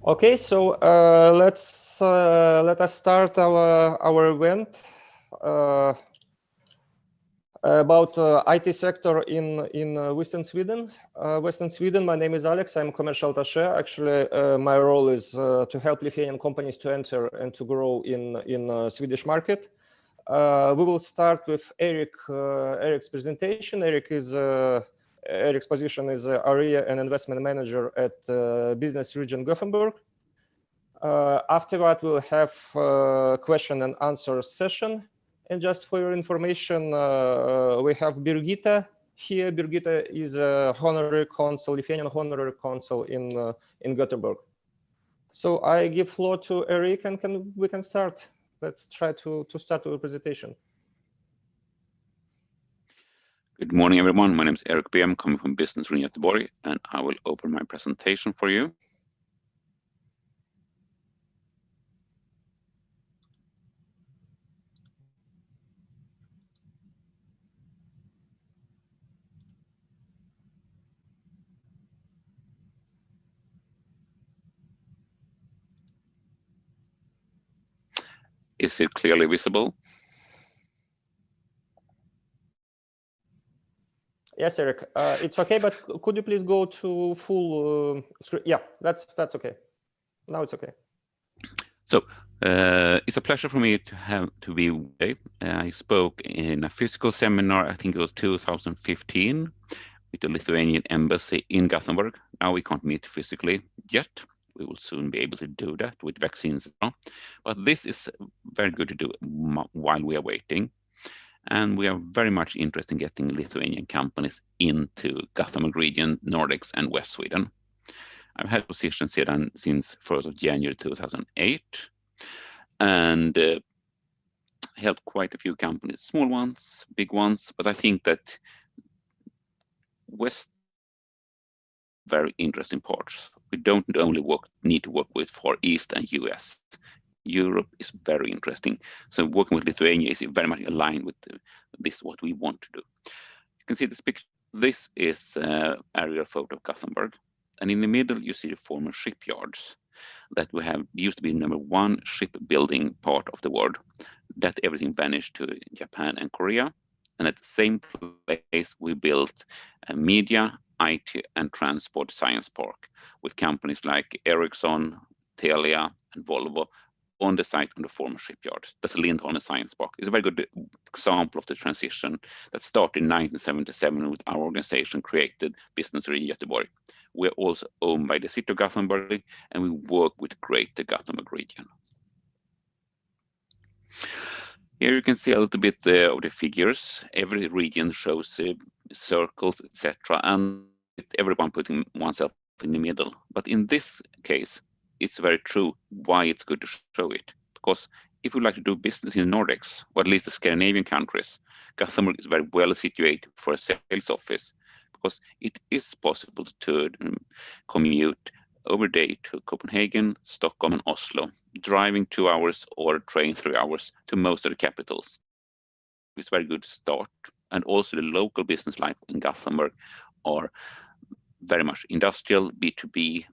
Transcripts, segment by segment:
Okay, so let us start our event about IT sector in Western Sweden. Western Sweden. My name is Alex. I'm commercial attaché. Actually, my role is to help Lithuanian companies to enter and to grow in Swedish market. We will start with Eric's presentation. Eric's position is area and investment manager at business region Gothenburg. After that, we'll have a question and answer session. And just for your information, we have Birgitta here. Birgitta is a honorary consul, Lithuanian honorary consul in Gothenburg. So I give floor to Eric, and we can start. Let's try to start our presentation. Good morning, everyone. My name is Eric B. I'm coming from Business Region Geteborgo, and I will open my presentation for you. Is it clearly visible? Yes, Eric, it's okay, but could you please go to full screen? Yeah, that's okay. Now it's okay. So it's a pleasure for me to be today. I spoke in a physical seminar, I think it was 2015, with the Lithuanian embassy in Gothenburg. Now we can't meet physically yet. We will soon be able to do that with vaccines now. But this is very good to do while we are waiting. And we are very much interested in getting Lithuanian companies into Gothenburg region, Nordics, and West Sweden. I've had positions here since 1st of January 2008, and helped quite a few companies, small ones, big ones. But I think that West, very interesting parts. We don't only need to work with Far East and US. Europe is very interesting. So working with Lithuania is very much aligned with this, what we want to do. You can see this picture. This is aerial photo of Gothenburg. And in the middle, you see the former shipyards that we have used to be #1 shipbuilding part of the world. That everything vanished to Japan and Korea. And at the same place, we built a media, IT, and transport science park with companies like Ericsson, Telia, and Volvo on the site on the former shipyards. That's Lindholmen Science Park. It's a very good example of the transition that started in 1977 with our organization created Business Region Geteborgo. We're also owned by the city of Gothenburg, and we work with Greater Gothenburg region. Here you can see a little bit of the figures. Every region shows circles, etc., and everyone putting oneself in the middle. But in this case, it's very true why it's good to show it. Because if we like to do business in the Nordics, or at least the Scandinavian countries, Gothenburg is very well situated for a sales office, because it is possible to commute over day to Copenhagen, Stockholm, and Oslo, driving 2 hours or train 3 hours to most of the capitals. It's a very good start. And also the local business life in Gothenburg are very much industrial, B2B,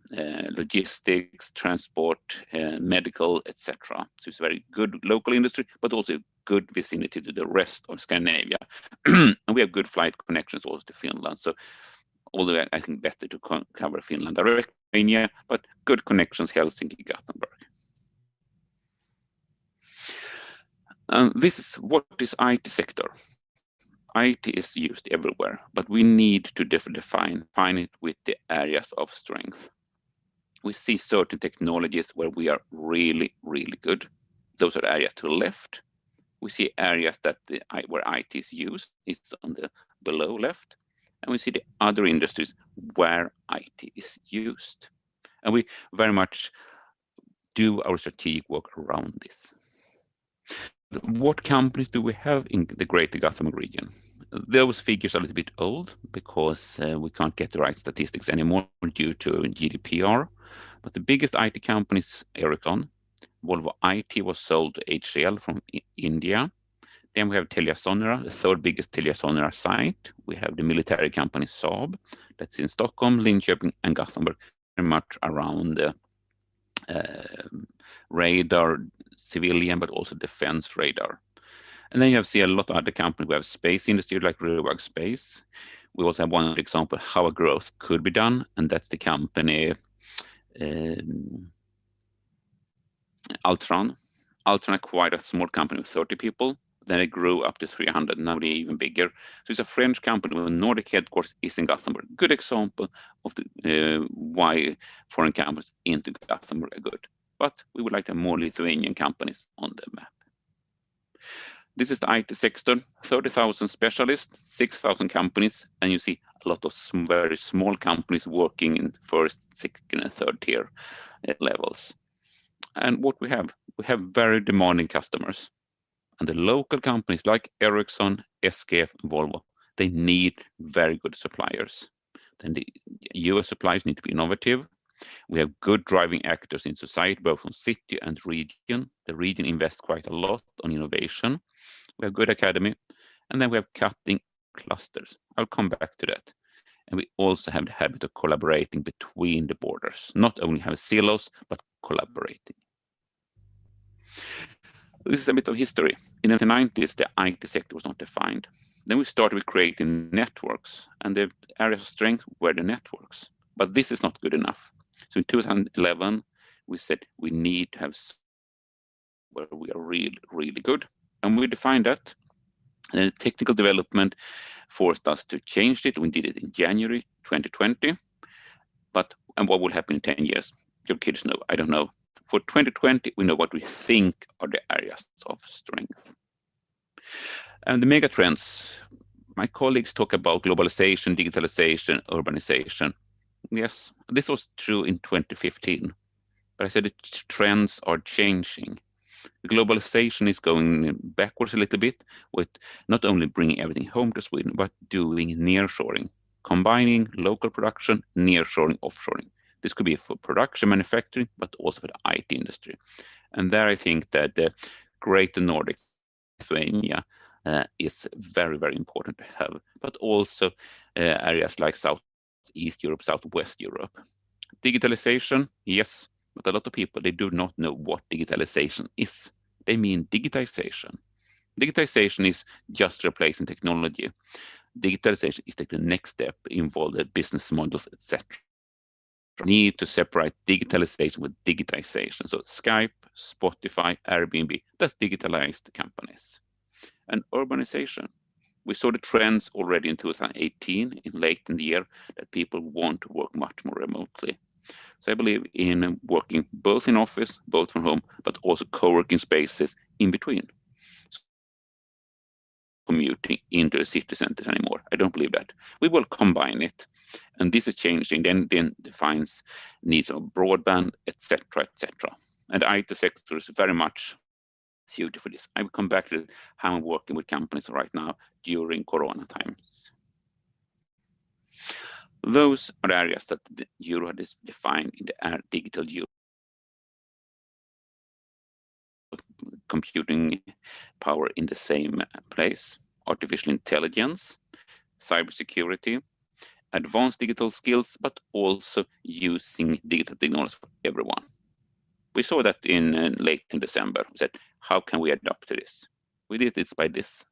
logistics, transport, medical, etc. So it's a very good local industry, but also good vicinity to the rest of Scandinavia. And we have good flight connections also to Finland. So although I think better to cover Finland directly, but good connections, Helsinki, Gothenburg. This is what is IT sector. IT is used everywhere, but we need to define it with the areas of strength. We see certain technologies where we are really, really good. Those are areas to the left. We see areas where IT is used. It's on the below left. And we see the other industries where IT is used. And we very much do our strategic work around this. What companies do we have in the Greater Gothenburg region? Those figures are a little bit old because we can't get the right statistics anymore due to GDPR. But the biggest IT company is Ericsson. Volvo IT was sold to HCL from India. Then we have TeliaSonera, the third biggest TeliaSonera site. We have the military company Saab, that's in Stockholm, Linköping, and Gothenburg, very much around radar, civilian, but also defense radar. And then you see a lot of other companies. We have space industry like Rewag Space. We also have one example how a growth could be done, and that's the company Altron. Altron acquired a small company with 30 people. Then it grew up to 300. Now they're even bigger. So it's a French company with Nordic headquarters is in Gothenburg. Good example of the why foreign companies into Gothenburg are good. But we would like to have more Lithuanian companies on the map. This is the IT sector, 30,000 specialists, 6,000 companies, and you see a lot of very small companies working in first, second, and third tier levels. And what we have very demanding customers. And the local companies like Ericsson, SKF, Volvo, they need very good suppliers. Then the US suppliers need to be innovative. We have good driving actors in society, both on city and region. The region invests quite a lot on innovation. We have good academy, and then we have cutting clusters. I'll come back to that. And we also have the habit of collaborating between the borders, not only have silos, but collaborating. This is a bit of history. In the 1990s, the IT sector was not defined. Then we started with creating networks, and the areas of strength were the networks. But this is not good enough. So in 2011, we said we need to have where we are really, really good. And we defined that. And the technical development forced us to change it. We did it in January 2020. And what will happen in 10 years? Your kids know, I don't know. For 2020, we know what we think are the areas of strength. And the mega trends, my colleagues talk about globalization, digitalization, urbanization. Yes, this was true in 2015, but I said the trends are changing. The globalization is going backwards a little bit with not only bringing everything home to Sweden, but doing nearshoring, combining local production, nearshoring, offshoring. This could be for production, manufacturing, but also for the IT industry. And there I think that the Greater Nordic, Lithuania, is very, very important to have, but also areas like Southeast Europe, Southwest Europe. Digitalization, yes, but a lot of people, they do not know what digitalization is. They mean digitization. Digitization is just replacing technology. Digitalization is the next step, involve the business models, etc. Need to separate digitalization with digitization. So Skype, Spotify, Airbnb, that's digitalized companies. And urbanization. We saw the trends already in 2018, late in the year, that people want to work much more remotely. So I believe in working both in office, both from home, but also co-working spaces in between. So commuting into the city centers anymore. I don't believe that. We will combine it. And this is changing, then defines needs of broadband, etc., etc. And the IT sector is very much suited for this. I will come back to how I'm working with companies right now during Corona times. Those are the areas that the Euro has defined in the digital Euro. Computing power in the same place, artificial intelligence, cybersecurity, advanced digital skills, but also using digital technology for everyone. We saw that in late in December. We said, how can we adapt to this? We did this by this.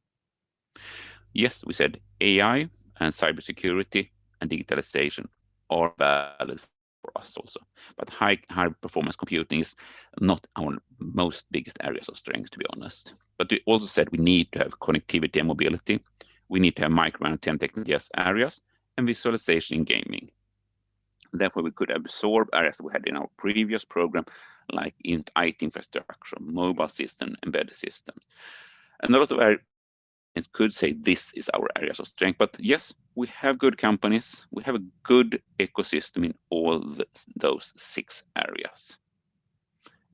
Yes, we said AI and cybersecurity and digitalization are valid for us also. But high performance computing is not our most biggest areas of strength, to be honest. But we also said we need to have connectivity and mobility. We need to have micro and 10 technology areas and visualization in gaming. Therefore, we could absorb areas that we had in our previous program, like in IT infrastructure, mobile system, embedded system. And a lot of areas could say this is our areas of strength. But yes, we have good companies. We have a good ecosystem in all those 6 areas.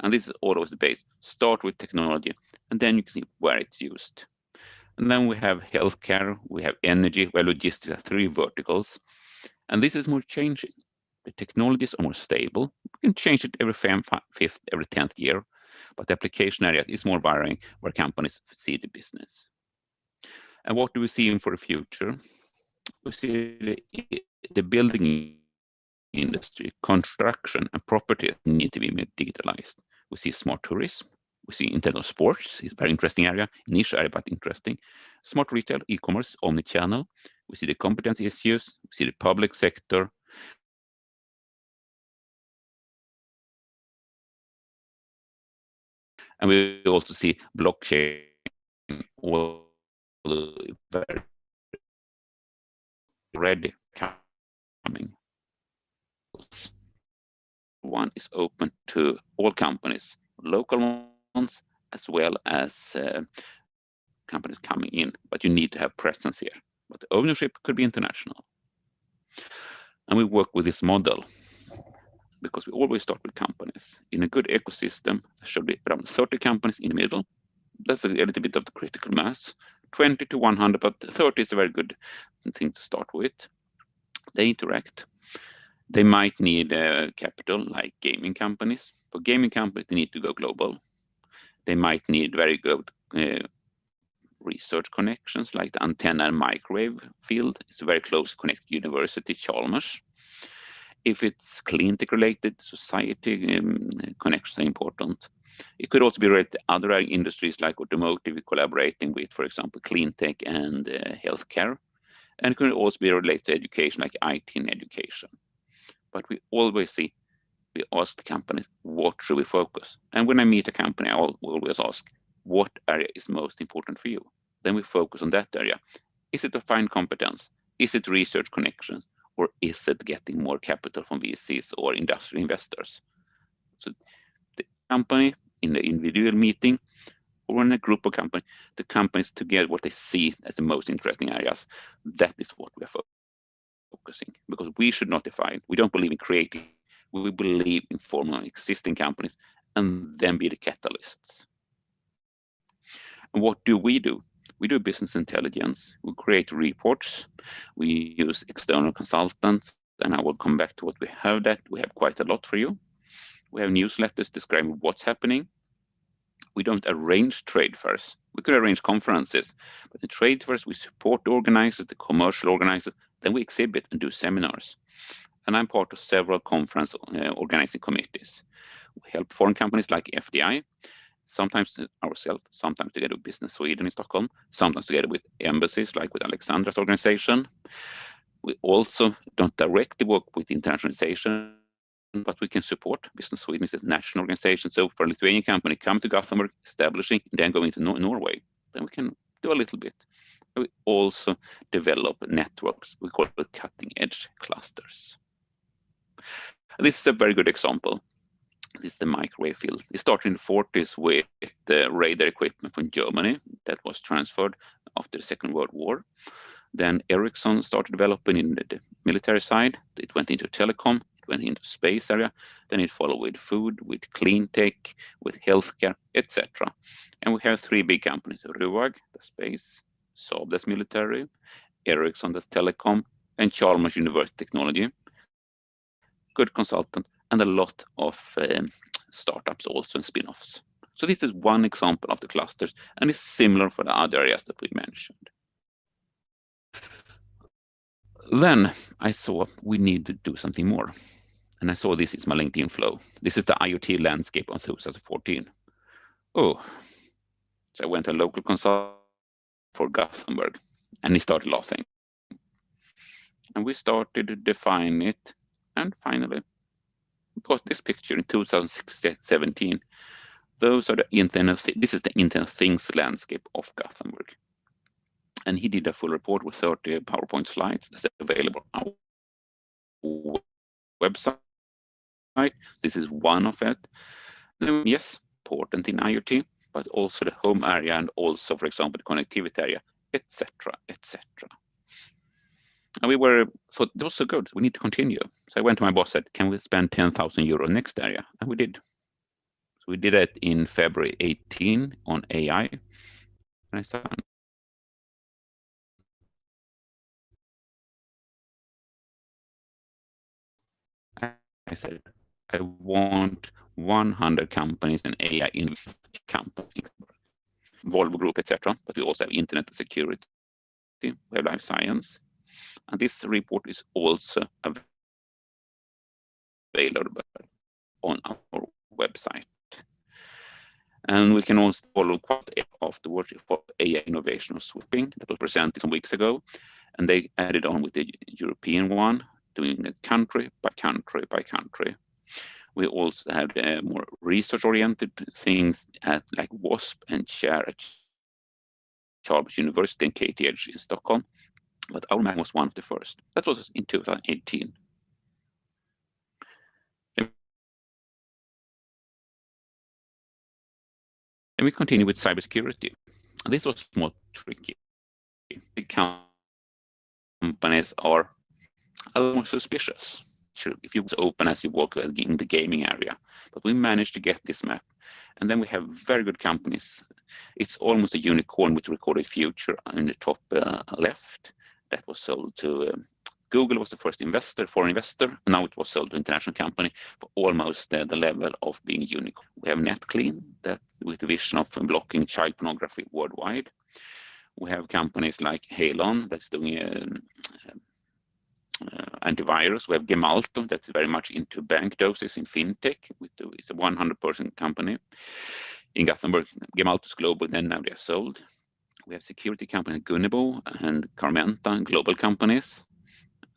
And this is always the base. Start with technology, and then you can see where it's used. And then we have healthcare, we have energy, we have logistics, 3 verticals. And this is more changing. The technologies are more stable. We can change it every 5th, every 10th year, but the application area is more varying where companies see the business. And what do we see for the future? We see the building industry, construction and property need to be more digitalized. We see smart tourism. We see internet of sports. It's a very interesting area, niche area, but interesting. Smart retail, e-commerce, omni-channel. We see the competence issues. We see the public sector. And we also see blockchain, all very ready coming. One is open to all companies, local ones as well as companies coming in, but you need to have presence here. But the ownership could be international. And we work with this model because we always start with companies. In a good ecosystem, there should be around 30 companies in the middle. That's a little bit of the critical mass. 20 to 100, but 30 is a very good thing to start with. They interact. They might need capital like gaming companies. For gaming companies, they need to go global. They might need very good research connections like the antenna and microwave field. It's very close to connect university, Chalmers. If it's clean tech related, society connections are important. It could also be related to other industries like automotive, collaborating with, for example, clean tech and healthcare. And it could also be related to education like IT and education. But we always see, we ask the companies, what should we focus? And when I meet a company, I always ask, what area is most important for you? Then we focus on that area. Is it to find competence? Is it research connections? Or is it getting more capital from VCs or industrial investors? So the company in the individual meeting or in a group of companies, the companies together, what they see as the most interesting areas, that is what we are focusing. Because we should not define, we don't believe in creating, we believe in forming existing companies and then be the catalysts. And what do? We do business intelligence. We create reports. We use external consultants, and I will come back to what we have that. We have quite a lot for you. We have newsletters describing what's happening. We don't arrange trade fairs. We could arrange conferences, but in trade fairs, we support the organizers, the commercial organizers, then we exhibit and do seminars. And I'm part of several conference organizing committees. We help foreign companies like FDI, sometimes ourselves, sometimes together with Business Sweden in Stockholm, sometimes together with embassies like with Alexandra's organization. We also don't directly work with internationalization, but we can support. Business Sweden is a national organization. So for a Lithuanian company, come to Gothenburg, establishing, then going to Norway, then we can do a little bit. We also develop networks. We call it cutting edge clusters. This is a very good example. This is the microwave field. It started in the 40s with the radar equipment from Germany that was transferred after the Second World War. Then Ericsson started developing in the military side. It went into telecom, it went into space area. Then it followed with food, with clean tech, with healthcare, etc. And we have three big companies: RUAG, the space; Saab, that's military; Ericsson, that's telecom; and Chalmers University Technology. Good consultant, and a lot of startups also and spin-offs. So this is one example of the clusters, and it's similar for the other areas that we mentioned. Then I saw we need to do something more. And I saw this is my LinkedIn flow. This is the IoT landscape of 2014. Oh, so I went to a local consultant for Gothenburg, and he started laughing. And we started to define it, and finally, we got this picture in 2017. Those are the Internet. This is the Internet of Things landscape of Gothenburg. And he did a full report with 30 PowerPoint slides that's available on our website. This is one of it. Yes, important in IoT, but also the home area and also, for example, the connectivity area, etc., etc. And we were, so it was so good, we need to continue. So I went to my boss and said, can we spend 10,000 euro next area? And we did. So we did it in February 18 on AI. And I said, I want 100 companies and AI in companies, Volvo Group, etc. But we also have internet security, we have life science. And this report is also available on our website. And we can also follow quite afterwards for AI innovation of sweeping that was presented some weeks ago. And they added on with the European one, doing it country by country by country. We also have the more research-oriented things like WASP and SHARE at Chalmers University and KTH in Stockholm. But our mag was one of the first. That was in 2018. And we continue with cybersecurity. And this was more tricky. The companies are a little more suspicious. If you open as you walk in the gaming area, but we managed to get this map. And then we have very good companies. It's almost a unicorn with recorded future in the top left. That was sold to Google was the first foreign investor, and now it was sold to an international company for almost the level of being unicorn. We have NetClean, that with the vision of blocking child pornography worldwide. We have companies like Halon that's doing antivirus. We have Gemalto that's very much into bank doses in fintech. It's a 100-person company in Gothenburg. Gemalto's global, then now they're sold. We have security company Gunnebo and Carmenta, global companies.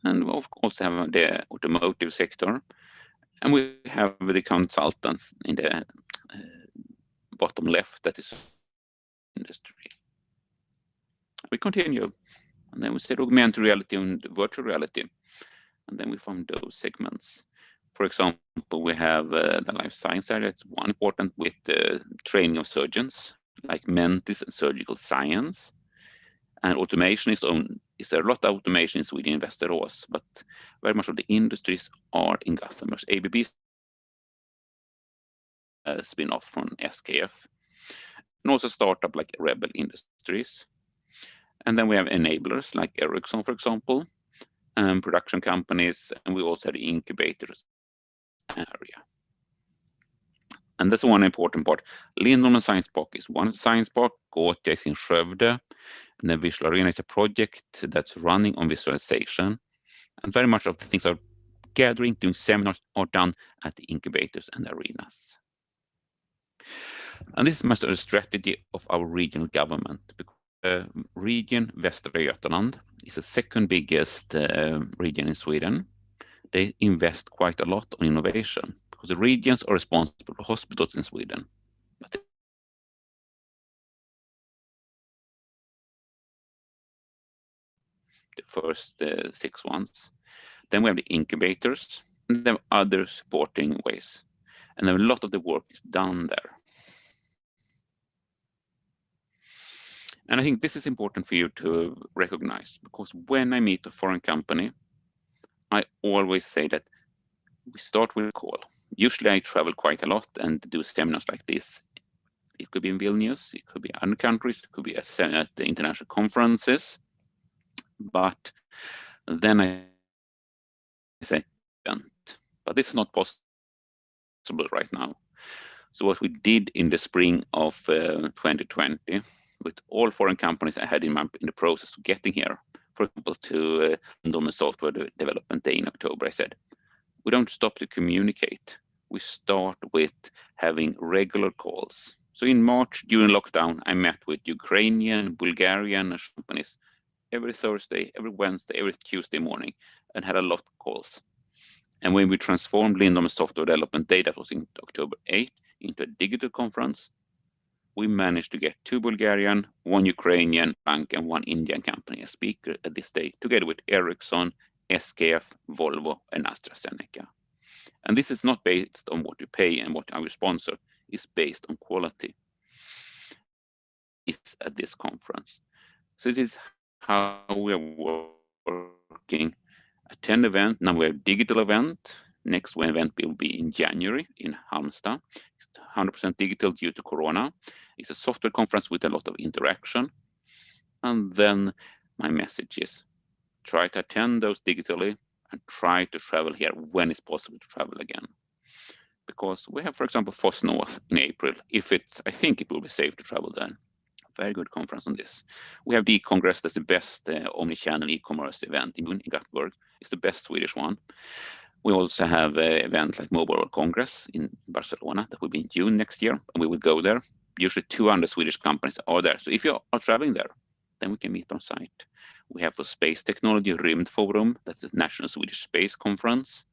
And we also have the automotive sector. And we have the consultants in the bottom left, that is industry. We continue. And then we said augmented reality and virtual reality. And then we found those segments. For example, we have the life science area. It's one important with the training of surgeons, like Mentis and surgical science. And automation is a lot of automation in Sweden in Västerås, but very much of the industries are in Gothenburg. ABB spin-off from SKF. And also startup like Rebel Industries. And then we have enablers like Ericsson, for example, and production companies, and we also have the incubators area. And that's one important part. Lindholmen Science Park is one science park, Gothia is in Skövde, and then Visual Arena is a project that's running on visualization. And very much of the things are gathering, doing seminars are done at the incubators and arenas. And this is much of the strategy of our regional government. Region Västra Götaland is the second biggest region in Sweden. They invest quite a lot on innovation because the regions are responsible for hospitals in Sweden. But the first 6 ones. Then we have the incubators and then other supporting ways. And then a lot of the work is done there. And I think this is important for you to recognize, because when I meet a foreign company, I always say that we start with a call. Usually I travel quite a lot and do seminars like this. It could be in Vilnius, it could be other countries, it could be at the international conferences. But then I say, but this is not possible right now. So what we did in the spring of 2020, with all foreign companies I had in the process of getting here, for example, to Lindholmen Software Development Day in October, I said, we don't stop to communicate. We start with having regular calls. So in March, during lockdown, I met with Ukrainian, Bulgarian companies every Thursday, every Wednesday, every Tuesday morning, and had a lot of calls. And when we transformed Lindholmen Software Development Day, that was in October 8th, into a digital conference, we managed to get 2 Bulgarian, 1 Ukrainian bank, and 1 Indian company as speaker at this day, together with Ericsson, SKF, Volvo, and AstraZeneca. And this is not based on what you pay and what our sponsor is based on quality. It's at this conference. So this is how we are working. Attend event. Now we have digital event. Next event will be in January in Halmstad. It's 100% digital due to Corona. It's a software conference with a lot of interaction. And then my message is try to attend those digitally and try to travel here when it's possible to travel again. Because we have, for example, Foss North in April. I think it will be safe to travel then. Very good conference on this. We have the Congress, that's the best omni-channel e-commerce event in Gothenburg. It's the best Swedish one. We also have an event like Mobile World Congress in Barcelona that will be in June next year, and we will go there. Usually 200 Swedish companies are there. So if you are traveling there, then we can meet on site. We have for space technology Rymdforum, that's the National Swedish Space Conference.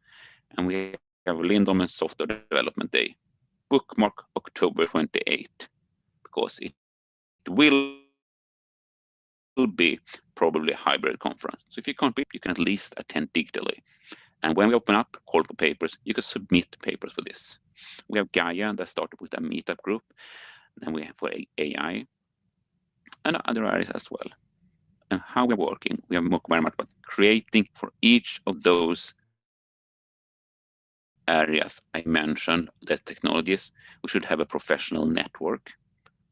And we have Lindholmen Software Development Day. Bookmark October 28, because it will be probably a hybrid conference. So if you can't be, you can at least attend digitally. And when we open up call for papers, you can submit papers for this. We have Gaia that started with a meetup group. Then we have for AI and other areas as well. And how we're working, we have very much about creating for each of those areas I mentioned, the technologies. We should have a professional network.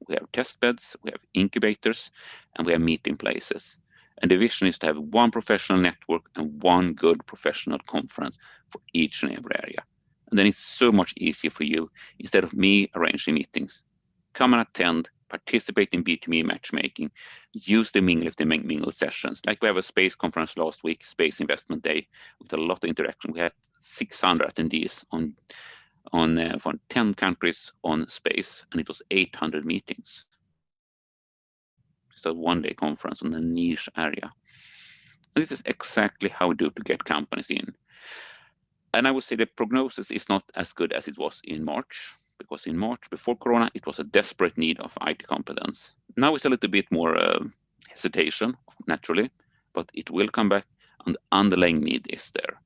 We have test beds, we have incubators, and we have meeting places. And the vision is to have one professional network and one good professional conference for each and every area. And then it's so much easier for you, instead of me arranging meetings. Come and attend, participate in B2B matchmaking, use the mingle sessions. Like we have a space conference last week, Space Investment Day, with a lot of interaction. We had 600 attendees from 10 countries on space, and it was 800 meetings. So one-day conference on a niche area. And this is exactly how we do to get companies in. And I would say the prognosis is not as good as it was in March, because in March, before Corona, it was a desperate need of IT competence. Now it's a little bit more hesitation, naturally, but it will come back, and the underlying need is there.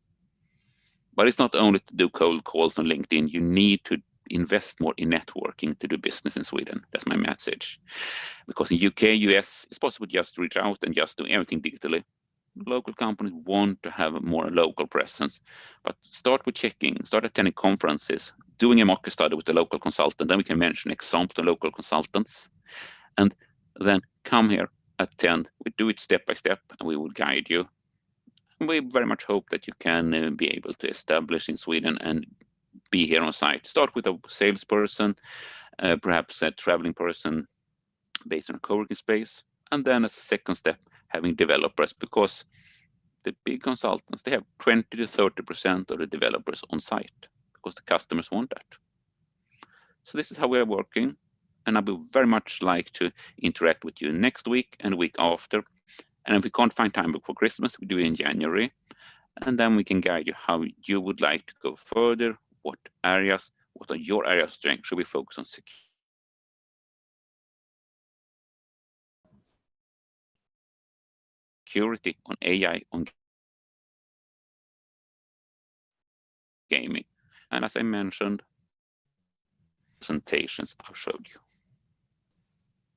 But it's not only to do cold calls on LinkedIn. You need to invest more in networking to do business in Sweden. That's my message. Because in UK, US, it's possible just to reach out and just do everything digitally. Local companies want to have a more local presence. But start with checking, start attending conferences, doing a market study with the local consultant. Then we can mention example to local consultants. And then come here, attend. We do it step by step, and we will guide you. We very much hope that you can be able to establish in Sweden and be here on site. Start with a salesperson, perhaps a traveling person based on a co-working space, and then as a second step, having developers, because the big consultants, they have 20 to 30% of the developers on site because the customers want that. So this is how we are working, and I would very much like to interact with you next week and the week after. And if we can't find time before Christmas, we do it in January. And then we can guide you how you would like to go further, what are your areas of strength? Should we focus on security, on AI, on gaming? And as I mentioned, presentations I've showed you.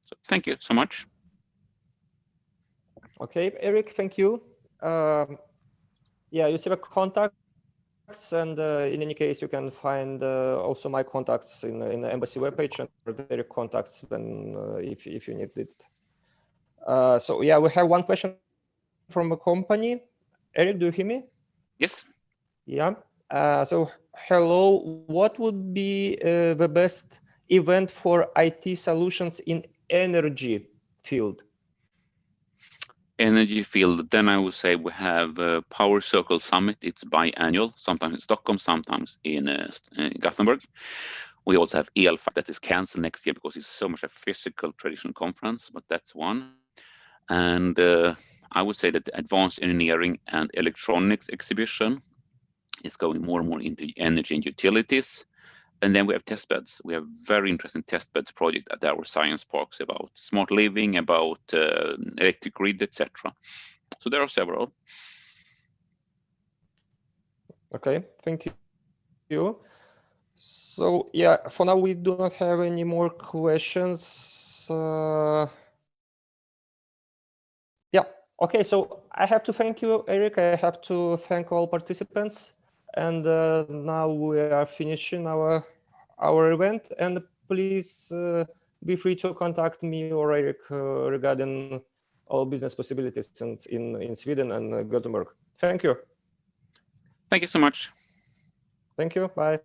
So thank you so much. Okay, Eric, thank you. Yeah, you see the contacts, and in any case, you can find also my contacts in the embassy webpage and their contacts when if you need it. So yeah, we have one question from a company. Eric, do you hear me? Yes. Yeah. So hello, what would be the best event for IT solutions in energy field? Energy field, then I would say we have Power Circle Summit. It's biannual, sometimes in Stockholm, sometimes in Gothenburg. We also have ELFA that is canceled next year because it's so much a physical traditional conference, but that's one. And I would say that the Advanced Engineering and Electronics exhibition is going more and more into energy and utilities. And then we have test beds. We have very interesting test beds project at our science parks about smart living, about electric grid, etc. So there are several. Okay, thank you. So yeah, for now we do not have any more questions. Yeah, okay, so I have to thank you, Eric. I have to thank all participants. And now we are finishing our event. And please be free to contact me or Eric regarding all business possibilities in Sweden and Gothenburg. Thank you. Thank you so much. Thank you. Bye.